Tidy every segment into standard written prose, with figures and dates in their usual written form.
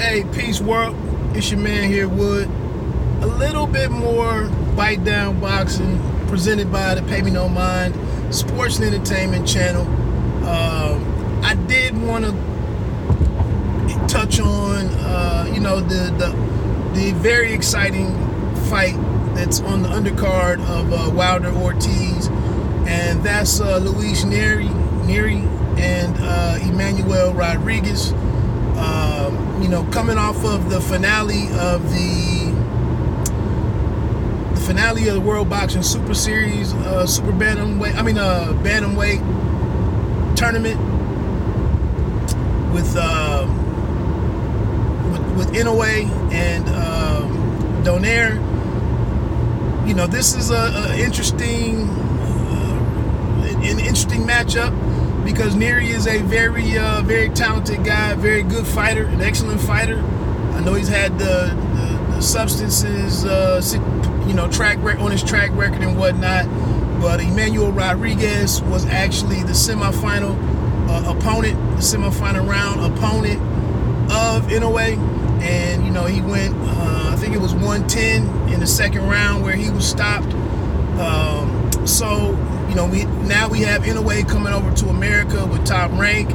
Hey, peace world. It's your man here, Wood. A little bit more bite down boxing presented by the Pay Me No Mind Sports and Entertainment channel. I did want to touch on, the very exciting fight that's on the undercard of Wilder-Ortiz, and that's Luis Nery and Emmanuel Rodriguez. Coming off of the finale of the World Boxing Super Series, bantamweight tournament with Nery and Nery. This is an interesting matchup, because Nery is a very talented guy, very good fighter, an excellent fighter. I know he's had the substances, track record on his track record and whatnot. But Emmanuel Rodriguez was actually the semifinal round opponent of Nery, and he went. I think it was 110 in the second round where he was stopped. We have Nery coming over to America with Top Rank.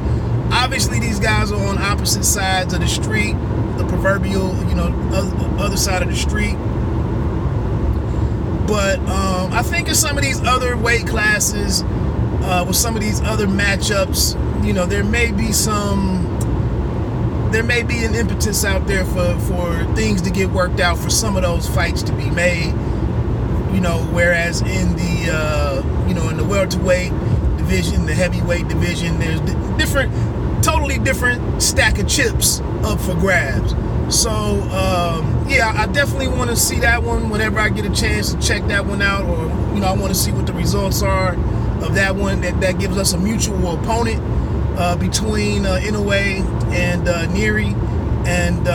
Obviously, these guys are on opposite sides of the street, the proverbial, other side of the street. But I think in some of these other weight classes, with some of these other matchups, there may be an impetus out there for things to get worked out, for some of those fights to be made. Whereas in the in the welterweight division, the heavyweight division, there's totally different stack of chips up for grabs. So I definitely want to see that one whenever I get a chance to check that one out, or I want to see what the results are of that one. That gives us a mutual opponent between Nery and Nery, and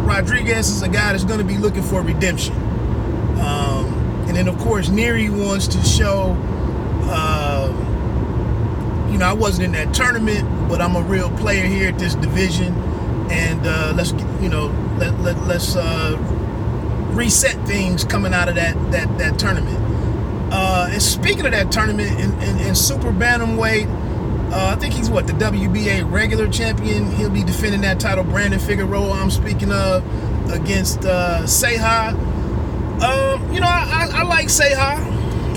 Rodriguez is a guy that's going to be looking for redemption. And then, of course, Nery wants to show, I wasn't in that tournament, but I'm a real player here at this division. And let's reset things coming out of that tournament. And speaking of that tournament, in super bantamweight, I think he's the WBA regular champion. He'll be defending that title. Brandon Figueroa, I'm speaking of, against Seha. I like Seha.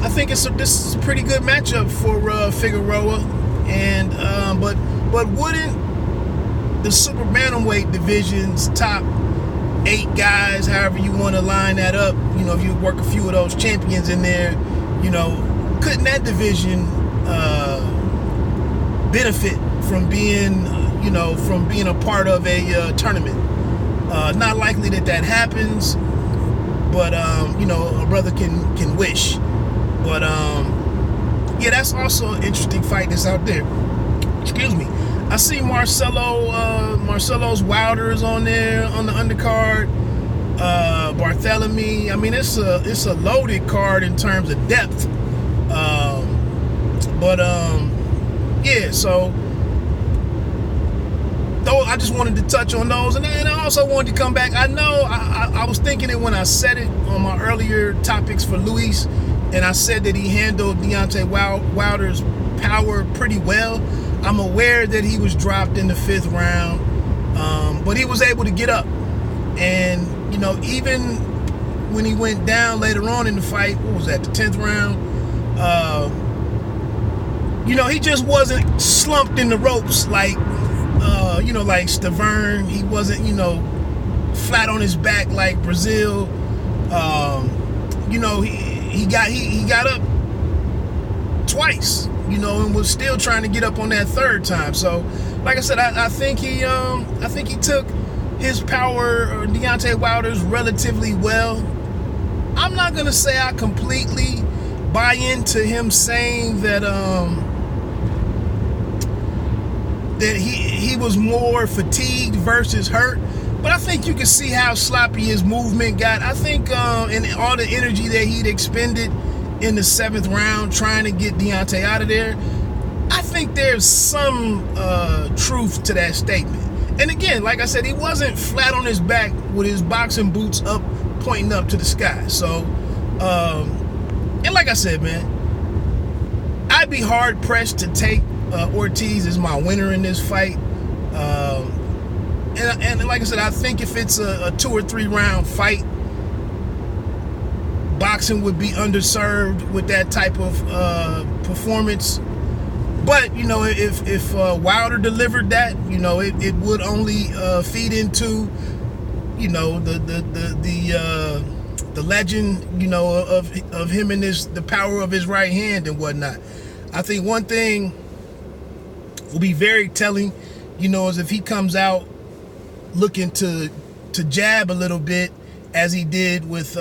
I think this is a pretty good matchup for Figueroa, and but wouldn't the super bantamweight division's top 8 guys, however you want to line that up, if you work a few of those champions in there, couldn't that division benefit from being a part of a tournament? Not likely that happens, but a brother can wish. But that's also an interesting fight that's out there. Excuse me. I see Marcelo's Wilder is on there on the undercard. Barthélemy. I mean, it's a loaded card in terms of depth. So though I just wanted to touch on those, and I also wanted to come back. I know I was thinking it when I said it on my earlier topics for Luis, and I said that he handled Deontay Wilder's power pretty well. I'm aware that he was dropped in the 5th round, but he was able to get up, and even when he went down later on in the fight, what was that, the 10th round? He just wasn't slumped in the ropes like Stavern. He wasn't, flat on his back like Brazil. He got up twice, and was still trying to get up on that 3rd time. So, like I said, I think he took his power, or Deontay Wilder's, relatively well. I'm not gonna say I completely buy into him saying that that he was more fatigued versus hurt, but I think you can see how sloppy his movement got. I think and all the energy that he'd expended in the 7th round trying to get Deontay out of there, I think there's some truth to that statement. And again, like I said, he wasn't flat on his back with his boxing boots up, pointing up to the sky. So, and like I said, man, I'd be hard pressed to take Ortiz as my winner in this fight. And like I said, I think if it's a 2 or 3 round fight, boxing would be underserved with that type of performance. But you know, if Wilder delivered that, you know, it would only feed into, you know, the legend, you know, of him and the power of his right hand and whatnot. I think one thing will be very telling, you know, is if he comes out looking to jab a little bit, as he did with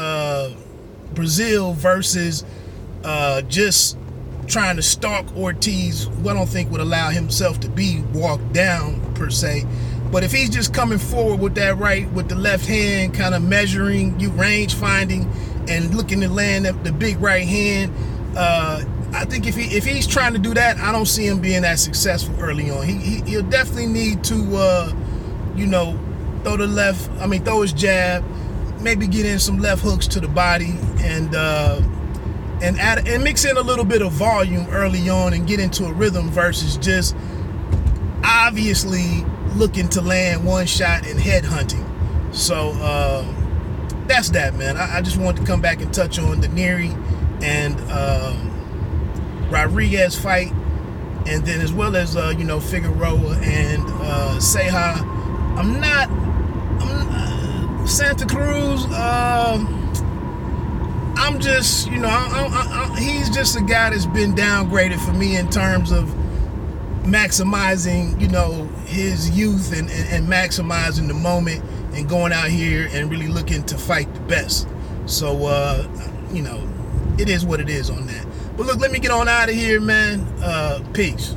Brazil, versus just trying to stalk Ortiz, who I don't think would allow himself to be walked down per se. But if he's just coming forward with that with the left hand, kind of measuring, range finding, and looking to land the big right hand, I think if he's trying to do that, I don't see him being that successful early on. He'll definitely need to, you know, throw his jab, maybe get in some left hooks to the body, and mix in a little bit of volume early on and get into a rhythm versus just obviously looking to land one shot and head hunting. So that's that, man. I just wanted to come back and touch on the Nery and Rodriguez fight, and then as well as you know, Figueroa and Ceja. I'm Santa Cruz. I'm just, you know, he's just a guy that's been downgraded for me in terms of maximizing, you know, his youth and maximizing the moment and going out here and really looking to fight the best. So, you know, it is what it is on that. But look, let me get on out of here, man. Peace.